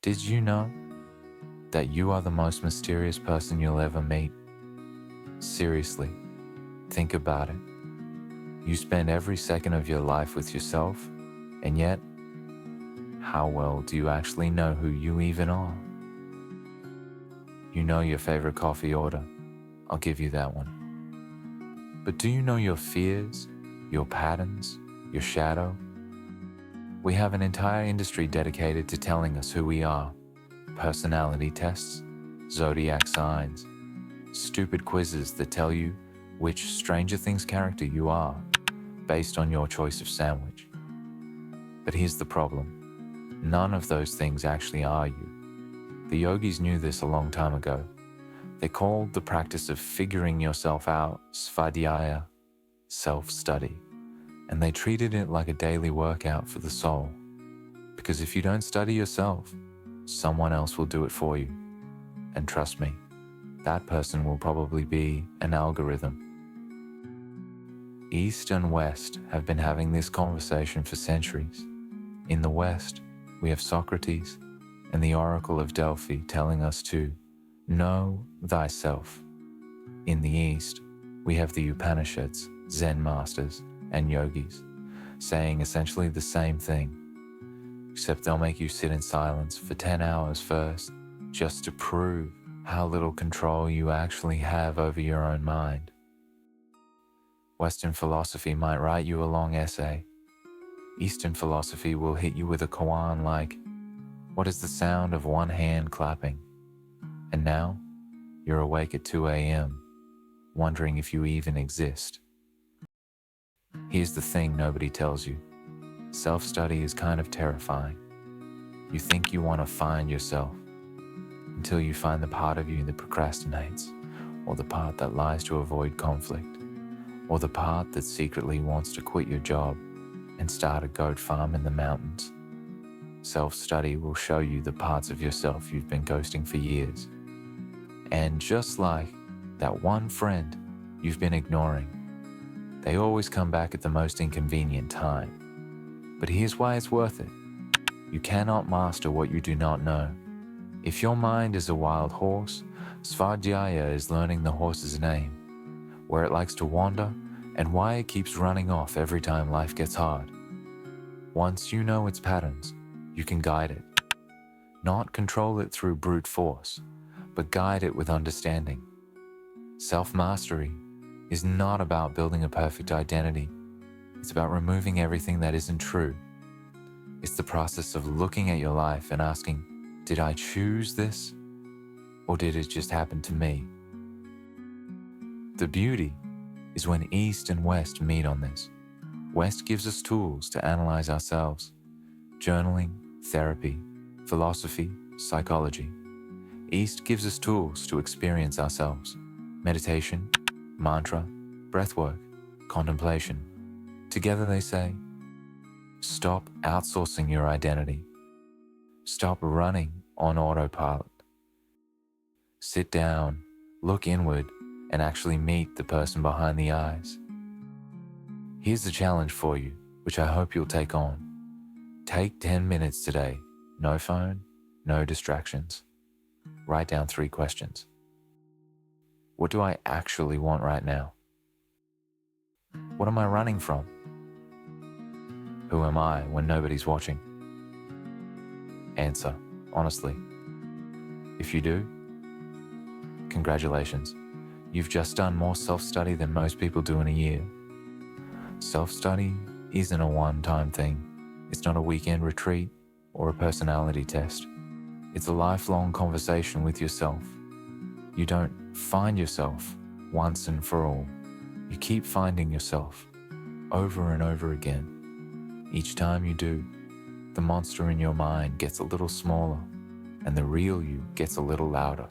Did you know that you are the most mysterious person you'll ever meet? Seriously, think about it. You spend every second of your life with yourself, and yet, how well do you actually know who you even are? You know your favorite coffee order. I'll give you that one. But do you know your fears, your patterns, your shadow? We have an entire industry dedicated to telling us who we are. Personality tests, zodiac signs, stupid quizzes that tell you which Stranger Things character you are based on your choice of sandwich. But here's the problem. None of those things actually are you. The yogis knew this a long time ago. They called the practice of figuring yourself out Svadhyaya, self-study, and they treated it like a daily workout for the soul. Because if you don't study yourself, someone else will do it for you. And trust me, that person will probably be an algorithm. East and West have been having this conversation for centuries. In the West, we have Socrates and the Oracle of Delphi telling us to know thyself. In the East, we have the Upanishads, Zen masters, and yogis, saying essentially the same thing, except they'll make you sit in silence for 10 hours first, just to prove how little control you actually have over your own mind. Western philosophy might write you a long essay. Eastern philosophy will hit you with a koan like, "What is the sound of one hand clapping?" And now, you're awake at 2 a.m., wondering if you even exist. Here's the thing nobody tells you. Self-study is kind of terrifying. You think you want to find yourself until you find the part of you that procrastinates, or the part that lies to avoid conflict, or the part that secretly wants to quit your job and start a goat farm in the mountains. Self-study will show you the parts of yourself you've been ghosting for years. And just like that one friend you've been ignoring, they always come back at the most inconvenient time. But here's why it's worth it. You cannot master what you do not know. If your mind is a wild horse, Svadhyaya is learning the horse's name, where it likes to wander, and why it keeps running off every time life gets hard. Once you know its patterns, you can guide it. Not control it through brute force, but guide it with understanding. Self-mastery is not about building a perfect identity. It's about removing everything that isn't true. It's the process of looking at your life and asking, did I choose this? Or did it just happen to me? The beauty is when East and West meet on this. West gives us tools to analyze ourselves. Journaling, therapy, philosophy, psychology. East gives us tools to experience ourselves. Meditation, mantra, breathwork, contemplation. Together they say, stop outsourcing your identity. Stop running on autopilot. Sit down, look inward, and actually meet the person behind the eyes. Here's the challenge for you, which I hope you'll take on. Take 10 minutes today. No phone, no distractions. Write down 3 questions. What do I actually want right now? What am I running from? Who am I when nobody's watching? Answer, honestly. If you do, congratulations. You've just done more self-study than most people do in a year. Self-study isn't a one-time thing. It's not a weekend retreat or a personality test. It's a lifelong conversation with yourself. You don't find yourself once and for all. You keep finding yourself over and over again. Each time you do, the monster in your mind gets a little smaller and the real you gets a little louder.